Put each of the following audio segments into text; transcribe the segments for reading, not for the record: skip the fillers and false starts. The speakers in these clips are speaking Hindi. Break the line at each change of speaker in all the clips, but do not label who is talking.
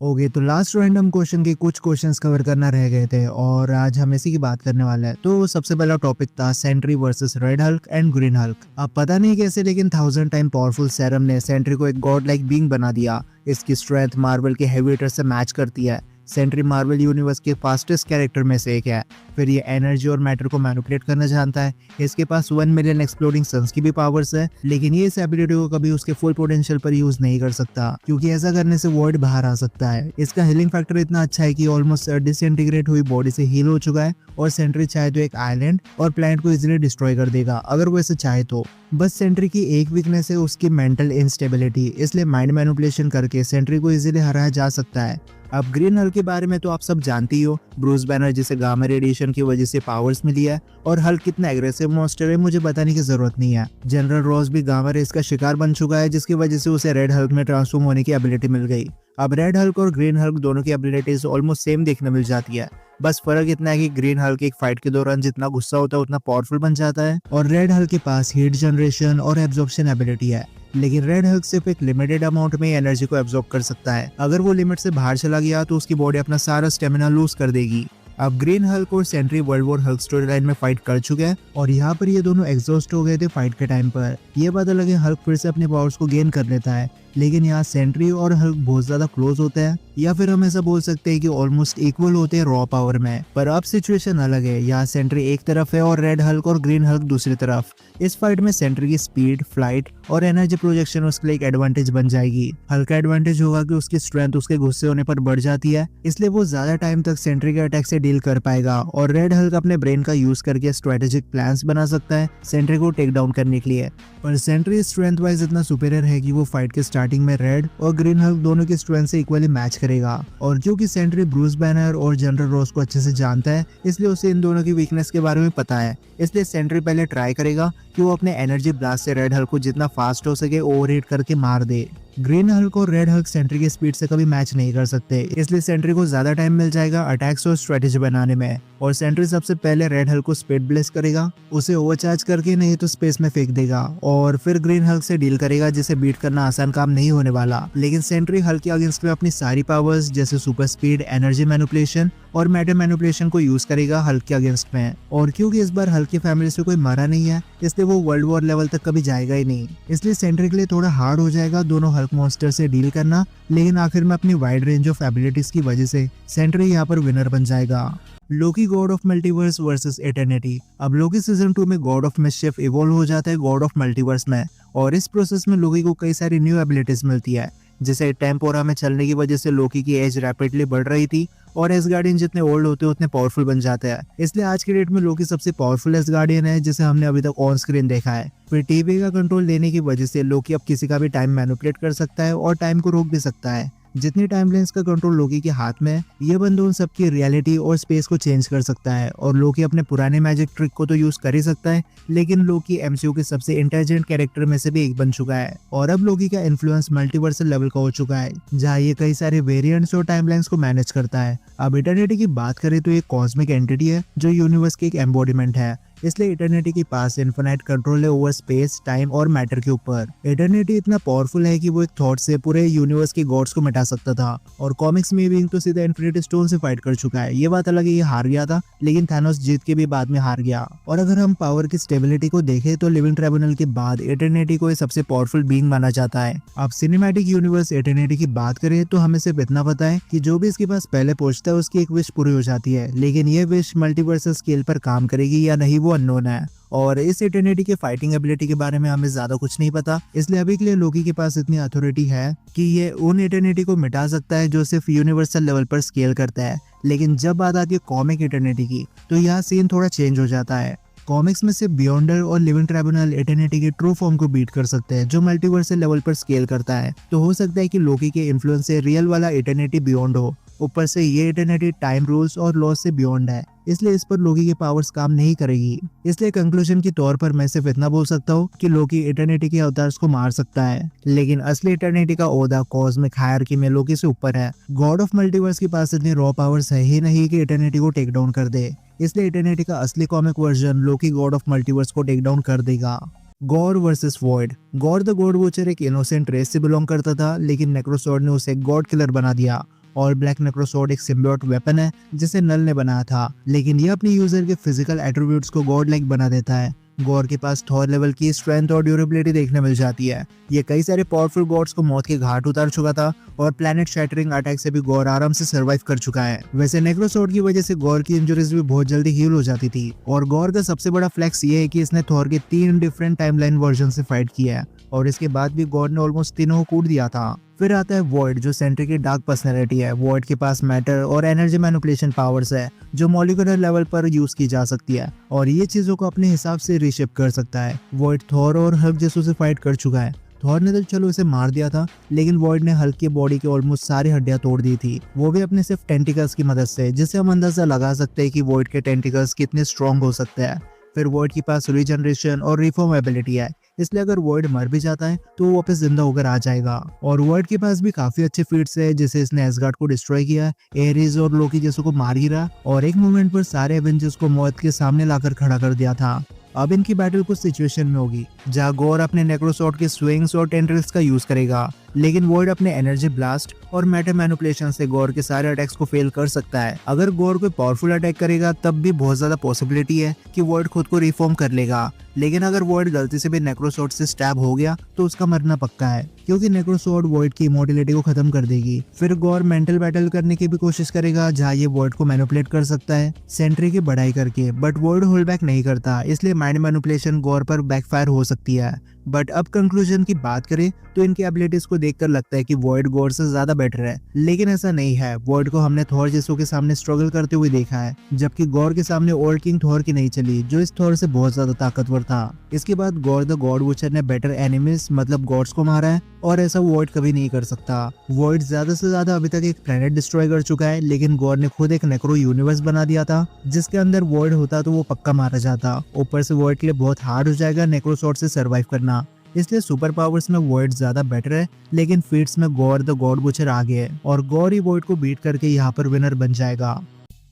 ओके, तो लास्ट रैंडम क्वेश्चन के कुछ क्वेश्चंस कवर करना रह गए थे और आज हम इसी की बात करने वाले हैं। तो सबसे पहला टॉपिक था Sentry versus red Hulk and green Hulk. अब पता नहीं कैसे लेकिन 1000 टाइम पावरफुल सेरम ने सेंट्री को एक गॉड लाइक बीइंग बना दिया। इसकी स्ट्रेंथ मार्वल के हेवी हिटर से मैच करती है। सेंट्री मार्वल यूनिवर्स के फास्टेस्ट कैरेक्टर में से एक है। फिर ये एनर्जी और मैटर को मैनिपुलेट करना जानता है। इसके पास 1 मिलियन एक्सप्लोडिंग सन्स की भी पावर्स है, लेकिन ये इस एबिलिटी को कभी उसके फुल पोटेंशियल पर यूज नहीं कर सकता, क्योंकि ऐसा करने से वॉइड बाहर आ सकता है। इसका हीलिंग फैक्टर इतना अच्छा है कि ऑलमोस्ट डिसइंटीग्रेट हुई बॉडी से हील हो चुका है और सेंट्री चाहे तो एक आइलैंड और प्लैनेट को इजीली डिस्ट्रॉय कर देगा अगर वो ऐसे चाहे तो। बस सेंट्री की एक वीकनेस है उसकी मेंटल इंस्टेबिलिटी, इसलिए माइंड मैनिपुलेशन करके सेंट्री को इजीली हराया जा सकता है। अब ग्रीन हल्क के बारे में तो आप सब जानते ही हो। ब्रूस बैनर जिसे गामा रेडिएशन की वजह से पावर्स मिली है, और हल्क कितना एग्रेसिव मॉन्स्टर है मुझे बताने की जरूरत नहीं है। जनरल रॉस भी गामा रेस का शिकार बन चुका है, जिसकी वजह से उसे रेड हल्क में ट्रांसफॉर्म होने की एबिलिटी मिल गई। अब रेड हल्क और ग्रीन हल्क दोनों की एबिलिटीज ऑलमोस्ट सेम देखने मिल जाती है। बस फर्क इतना है कि ग्रीन हल्क एक फाइट के दौरान जितना गुस्सा होता है उतना पावरफुल बन जाता है, और रेड हल्क के पास हीट जनरेशन और एब्जॉर्प्शन एबिलिटी है। लेकिन रेड हल्क सिर्फ एक लिमिटेड अमाउंट में एनर्जी को एब्जॉर्ब कर सकता है। अगर वो लिमिट से बाहर चला गया तो उसकी बॉडी अपना सारा स्टेमिना लूज कर देगी। अब ग्रीन हल्क और Sentry world war Hulk story line में फाइट कर चुके हैं, और यहाँ पर ये दोनों एग्जॉस्ट हो गए थे फाइट के टाइम पर। ये बात अलग है, हल्क फिर से अपने पावर्स को गेन कर लेता है, लेकिन यहाँ सेंट्री और हल्क बहुत ज्यादा क्लोज होते हैं, या फिर हम ऐसा बोल सकते हैं कि ऑलमोस्ट इक्वल होते हैं रॉ पावर में। पर अब सिचुएशन अलग है, यहाँ सेंट्री एक तरफ है और रेड हल्क और ग्रीन हल्क दूसरी तरफ। इस फाइट में सेंट्री की स्पीड, फ्लाइट और एनर्जी प्रोजेक्शन उसके लिए एक एडवांटेज बन जाएगी। हल्क का एडवांटेज होगा कि उसकी स्ट्रेंथ उसके गुस्से होने पर बढ़ जाती है, इसलिए वो ज्यादा टाइम तक सेंट्री के अटैक से डील कर पाएगा, और रेड हल्क अपने ब्रेन का यूज करके स्ट्रेटेजिक प्लान्स बना सकता है सेंट्री को टेक डाउन करने के लिए। पर सेंट्री स्ट्रेंथ वाइज इतना सुपीरियर है कि वो फाइट के स्टार्टिंग में रेड और ग्रीन हल्क दोनों की स्ट्रेंथ से इक्वली मैच करेगा। और क्योंकि सेंट्री ब्रूस बैनर और जनरल रॉस को अच्छे से जानता है, इसलिए उसे इन दोनों की वीकनेस के बारे में पता है। इसलिए सेंट्री पहले ट्राई करेगा कि वो अपने एनर्जी ब्लास्ट से रेड हल्क को जितना फास्ट हो सके ओवरहिट करके मार दे। ग्रीन हल्क और रेड हल्क सेंट्री की स्पीड से कभी मैच नहीं कर सकते, इसलिए सेंट्री को ज्यादा टाइम मिल जाएगा अटैक्स और स्ट्रेटेजी बनाने में। और सेंट्री सबसे पहले रेड हल्क को स्पीड ब्लेस करेगा, उसे ओवरचार्ज करके नहीं तो स्पेस में फेंक देगा, और फिर ग्रीन हल्क से डील करेगा, जिसे बीट करना आसान काम नहीं होने वाला। लेकिन सेंट्री हल्क के अगेंस्ट में अपनी सारी पावर्स जैसे सुपर स्पीड, एनर्जी मैनिपुलेशन और मैटर मैनिपुलेशन को यूज करेगा हल्क के अगेंस्ट में। और क्योंकि इस बार हल्क की फैमिली से कोई मरा नहीं है, इसलिए वो वर्ल्ड वॉर लेवल तक कभी जाएगा ही नहीं। इसलिए सेंट्री के लिए थोड़ा हार्ड हो जाएगा दोनों हल्क मॉन्स्टर से डील करना, लेकिन आखिर में अपनी वाइड रेंज ऑफ एबिलिटीज की वजह से सेंट्री यहाँ पर विनर बन जाएगा। Loki god of multiverse versus Eternity. अब लोकी सीजन 2 में गॉड ऑफ मिसचिफ इवॉल्व हो जाता है गॉड ऑफ मल्टीवर्स में, और इस प्रोसेस में लोकी को कई सारी न्यू एबिलिटीज मिलती है। जैसे टेम्पोरा में चलने की वजह से लोकी की एज रैपिडली बढ़ रही थी, और एसगार्डियन जितने ओल्ड होते हैं उतने पावरफुल बन जाते हैं। इसलिए आज के डेट में लोकी सबसे पावरफुल एसगार्डियन है जिसे हमने अभी तक ऑन स्क्रीन देखा है। फिर टीवी का कंट्रोल लेने की वजह से लोकी अब किसी का भी टाइम मैनिपुलेट कर सकता है और टाइम को रोक भी सकता है। जितनी टाइमलाइंस का कंट्रोल लोकी के हाथ में है, ये बंदा उन सबकी रियलिटी और स्पेस को चेंज कर सकता है। और लोकी अपने पुराने मैजिक ट्रिक को तो यूज कर ही सकता है, लेकिन लोकी एमसीयू के सबसे इंटेलिजेंट कैरेक्टर में से भी एक बन चुका है। और अब लोकी का इन्फ्लुएंस मल्टीवर्सल लेवल का हो चुका है, जहाँ ये कई सारे वेरिएंट्स और टाइमलाइंस को मैनेज करता है। अब इटर्निटी की बात करें तो ये कॉस्मिक एंटिटी है जो यूनिवर्स की एक एम्बॉडीमेंट है, इसलिए इटर्निटी के पास इन्फिनाइट कंट्रोल है ओवर स्पेस, टाइम और मैटर के ऊपर। इटर्निटी इतना पावरफुल है कि वो एक थॉट से पूरे यूनिवर्स के गॉड्स को मिटा सकता था, और कॉमिक्स में भी तो सीधा इन्फिनिटी स्टोन से फाइट कर चुका है। ये बात अलग है, ये हार गया था, लेकिन थैनोस जीत के भी बाद में हार गया। और अगर हम पावर की स्टेबिलिटी को देखें तो लिविंग ट्राइब्यूनल के बाद इटर्निटी को सबसे पावरफुल बीइंग माना जाता है। अब सिनेमैटिक यूनिवर्स इटर्निटी की बात करें तो हमें सिर्फ इतना पता है कि जो भी इसके पास पहले पहुंचता है उसकी एक विश पूरी हो जाती है, लेकिन ये विश मल्टीवर्सल स्केल पर काम करेगी या नहीं वो अननोन है। और इस इटर्निटी के फाइटिंग एबिलिटी के बारे में हमें ज्यादा कुछ नहीं पता, इसलिए अभी के लिए लोकी के पास इतनी अथॉरिटी है कि ये उन इटर्निटी को मिटा सकता है जो सिर्फ यूनिवर्सल लेवल पर स्केल करता है। लेकिन जब बात आती है कॉमिक इटर्निटी की, तो यहाँ सीन थोड़ा चेंज हो जाता है। कॉमिक्स में सिर्फ बियॉन्डर और लिविंग ट्राइब्यूनल इटर्निटी के ट्रू फॉर्म को बीट कर सकते हैं, जो मल्टीवर्सल लेवल पर स्केल करता है। तो हो सकता है कि लोकी के इन्फ्लुएंस से रियल वाला इटर्निटी बियॉन्ड हो। ऊपर से ये इटर्निटी टाइम रूल्स और लॉस से बियॉन्ड है, इसलिए इस पर लोकी की पावर्स काम नहीं करेगी। इसलिए कंक्लूजन के तौर पर मैं सिर्फ इतना बोल सकता हूँ कि लोकी इटर्निटी के अवतार्स को मार सकता है, लेकिन असली इटर्निटी का ओहदा कॉस्मिक हायरार्की में लोकी से ऊपर है। गॉड ऑफ मल्टीवर्स के पास इतनी रॉ पावर्स है ही नहीं कि इटर्निटी को टेक डाउन कर दे, इसलिए इटर्निटी का असली comic version Loki god of multiverse को टेक डाउन कर देगा। God versus void. God the God watcher एक इनोसेंट रेस से बिलोंग करता था, लेकिन नेक्रोसॉर्ड ने उसे गॉड किलर बना दिया, और ब्लैक नेक्रोसॉर्ड एक सिम्बियोट वेपन है जिसे नल ने बनाया था, लेकिन ये अपने यूजर के फिजिकल एट्रीब्यूट्स को गॉड लाइक बना देता है। गॉर के पास थॉर लेवल की स्ट्रेंथ और ड्यूरेबिलिटी देखने मिल जाती है। ये कई सारे पावरफुल गॉड्स को मौत के घाट उतार चुका था और प्लैनेट शैटरिंग अटैक से भी गॉर आराम से सर्वाइव कर चुका है। वैसे नेक्रोसॉर्ड की वजह से गॉर की इंजरीज भी बहुत जल्दी हील हो जाती थी और गॉर का सबसे बड़ा फ्लेक्स ये है कि इसने थॉर के 3 डिफरेंट टाइमलाइन वर्जन से फाइट किया है और इसके बाद भी गॉड ने ऑलमोस्ट तीनों को कूट दिया था। फिर आता है वॉइड, जो सेंट्री की डार्क पर्सनैलिटी है। वॉइड के पास मैटर और एनर्जी मैनिपुलेशन पावर्स है जो मॉलिक्यूलर लेवल पर यूज की जा सकती है और ये चीजों को अपने हिसाब से रीशेप कर सकता है। वॉइड थॉर और हल्क जैसों से फाइट कर चुका है। थॉर ने तो चलो इसे मार दिया था, लेकिन वॉइड ने हल्क की बॉडी के ऑलमोस्ट सारी हड्डियां तोड़ दी थी, वो भी अपने सिर्फ टेंटिकल्स की मदद से, जिससे हम अंदाजा लगा सकते हैं कि वॉइड के टेंटिकल्स कितने स्ट्रॉन्ग हो सकते हैं। फिर वॉइड के पास रीजनरेशन और रिफॉर्म एबिलिटी है, इसलिए अगर वॉइड मर भी जाता है तो वो वापस जिंदा होकर आ जाएगा। और वॉइड के पास भी काफी अच्छे फीट्स है, जैसे इसने एसगार्ड को डिस्ट्रॉय किया, एरिस और लोकी जैसों को मार गिरा और एक मोमेंट पर सारे एवेंजर्स को मौत के सामने लाकर खड़ा कर दिया था। अब इनकी बैटल कुछ सिचुएशन में होगी जहाँ गॉर अपने नेक्रोसॉर्ड के स्विंग्स और टेंड्रिल्स का यूज करेगा, लेकिन वॉइड अपने एनर्जी ब्लास्ट और मैटर मैनिपुलेशन से गॉर के सारे अटैक्स को फेल कर सकता है। अगर गॉर कोई पावरफुल अटैक करेगा तब भी बहुत ज्यादा पॉसिबिलिटी है कि वॉइड खुद को रिफॉर्म कर लेगा, लेकिन अगर वॉइड गलती से भी नेक्रोसॉर्ड से स्टैब हो गया तो उसका मरना पक्का है, क्योंकि नेक्रोसॉर्ड वॉइड की इमोर्टलिटी को खत्म कर देगी। फिर गॉर मेंटल बैटल करने की भी कोशिश करेगा जहाँ ये वॉइड को मैनिपुलेट कर सकता है सेंट्री की बढ़ाई करके, बट वॉइड होल्ड बैक नहीं करता, इसलिए माइंड मैनिपुलेशन गॉर पर बैकफायर हो सकती है। बट अब कंक्लूजन की बात करें तो इनकी एबिलिटीज को देखकर लगता है कि वॉइड गॉर से ज्यादा बेटर है, लेकिन ऐसा नहीं है। वॉइड को हमने थॉर जैसों के सामने स्ट्रगल करते हुए देखा है, जबकि गॉर के सामने ओल्ड किंग थॉर की नहीं चली, जो इस थॉर से बहुत ज्यादा ताकतवर था। इसके बाद गॉर द गॉड वुचर ने बेटर एनिमीज मतलब गॉड्स को मारा है और ऐसा वॉइड कभी नहीं कर सकता। वॉइड ज्यादा से ज्यादा अभी तक एक प्लेनेट डिस्ट्रॉय कर चुका है, लेकिन गॉर ने खुद एक नेक्रो यूनिवर्स बना दिया था जिसके अंदर वॉइड होता तो वो पक्का मारा जाता। ऊपर से वॉइड के लिए बहुत हार्ड हो जाएगा नेक्रोसॉर्ड से सर्वाइव करना, इसलिए सुपर पावर्स में वॉइड ज्यादा बेटर है, लेकिन फीट्स में गॉर द गॉड बुचर आगे है और गॉर ही वॉइड को बीट करके यहाँ पर विनर बन जाएगा।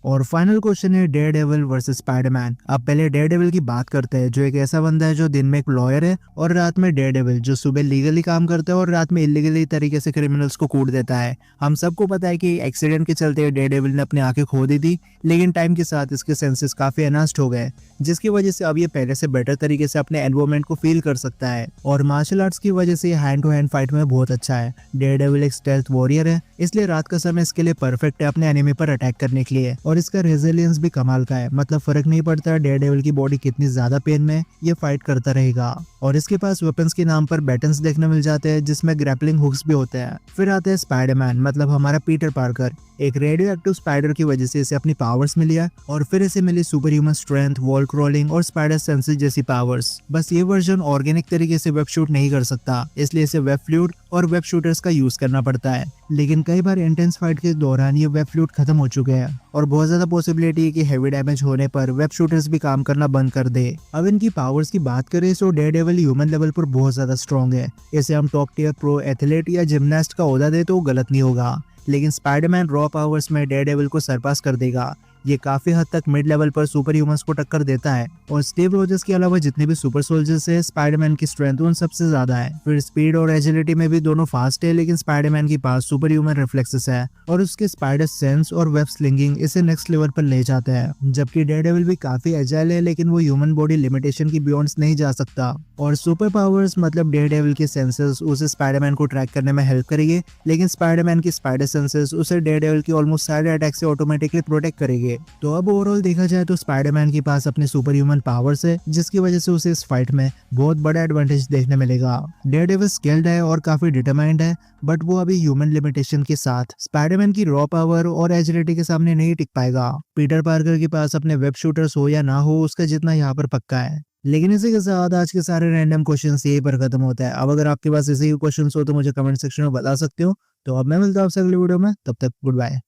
और फाइनल क्वेश्चन है डेयरडेविल वर्सेस स्पाइडरमैन। अब पहले डेयरडेविल की बात करते हैं, जो एक ऐसा बंदा है जो दिन में एक लॉयर है और रात में डेयरडेविल, जो सुबह लीगली काम करता है और रात में इलीगली तरीके से क्रिमिनल्स को कूट देता है। हम सबको पता है कि एक्सीडेंट के चलते डेयरडेविल ने अपनी आंखें खो दी थी, लेकिन टाइम के साथ इसके सेंसेस काफी एनहांस्ड हो गए, जिसकी वजह से अब ये पहले से बेटर तरीके से अपने एनवायरनमेंट को फील कर सकता है और मार्शल आर्ट्स की वजह से हैंड टू हैंड फाइट में बहुत अच्छा है। डेयरडेविल एक स्टेल्थ वॉरियर है, इसलिए रात का समय इसके लिए परफेक्ट है अपने एनिमी पर अटैक करने के लिए, और इसका रेजिलियंस भी कमाल का है, मतलब फर्क नहीं पड़ता डेयरडेविल की बॉडी कितनी ज्यादा पेन में, ये फाइट करता रहेगा। और इसके पास वेपन्स के नाम पर बैटन्स देखने मिल जाते हैं जिसमें ग्रैपलिंग हुक्स भी होते हैं। फिर आते हैं स्पाइडरमैन, मतलब हमारा पीटर पार्कर। एक रेडियो एक्टिव स्पाइडर की वजह से इसे अपनी पावर्स मिली है और फिर इसे मिली super human strength, wall crawling और स्पाइडर सेंसेस जैसी पावर्स। बस ये वर्जन ऑर्गेनिक तरीके से वेब शूट नहीं कर सकता, इसलिए इसे वेब फ्लूइड और वेब शूटर्स का यूज करना पड़ता है, लेकिन कई बार इंटेंस फाइट के दौरान ये वेब फ्लूइड खत्म हो चुके हैं और बहुत ज्यादा पॉसिबिलिटी है कि हेवी डैमेज होने पर वेब शूटर्स भी काम करना बंद कर दे। अब इनकी पावर्स की बात करें तो डेयरडेविल ह्यूमन लेवल पर बहुत ज्यादा स्ट्रॉन्ग है, इसे हम टॉप टियर प्रो एथलीट या जिमनास्ट का ओहदा दे तो गलत नहीं होगा, लेकिन स्पाइडरमैन रॉ पावर्स में डेयरडेविल को सरपास कर देगा। ये काफी हद तक मिड लेवल पर सुपर ह्यूमंस को टक्कर देता है और स्टीव रोजर्स के अलावा जितने भी सुपर सोल्जर्स है स्पाइडरमैन की स्ट्रेंथ उन सबसे ज्यादा है। फिर स्पीड और एजिलिटी में भी दोनों फास्ट है, लेकिन स्पाइडरमैन के पास सुपर ह्यूमन रिफ्लेक्सेस है और उसके स्पाइडर सेंस और वेब स्लिंगिंग इसे नेक्स्ट लेवल पर ले जाते हैं। जबकि डेयरडेविल भी काफी एजाइल है, लेकिन वो ह्यूमन बॉडी लिमिटेशन की बियॉन्ड्स नहीं जा सकता। और सुपर पावर्स मतलब डेयरडेविल के सेंसेस उसे स्पाइडरमैन को ट्रैक करने में हेल्प करेंगे, लेकिन स्पाइडरमैन की स्पाइडर सेंसेस उसे डेयरडेविल की ऑलमोस्ट सारे अटैक से ऑटोमेटिकली प्रोटेक्ट करेंगे। तो अब ओवरऑल देखा जाए तो स्पाइडरमैन के पास अपने सुपर ह्यूमन पावर्स है, जिसकी वजह से उसे इस फाइट में बहुत बड़ा एडवांटेज देखने मिलेगा। डेयरडेविल स्किल्ड है और काफी डिटरमाइंड है, बट वो अभी ह्यूमन लिमिटेशन के साथ स्पाइडरमैन की रॉ पावर और एजिलिटी के सामने नहीं टिक पाएगा। पीटर पार्कर के पास अपने वेब शूटर्स हो या ना हो, उसका जितना यहाँ पर पक्का है। लेकिन इसी के साथ आज के सारे रैंडम क्वेश्चंस यही पर खत्म होता है। अब अगर आपके पास ऐसे ही क्वेश्चंस हो तो मुझे कमेंट सेक्शन में बता सकते हो। तो अब मैं मिलता हूँ आपसे अगले वीडियो में, तब तक गुड बाय।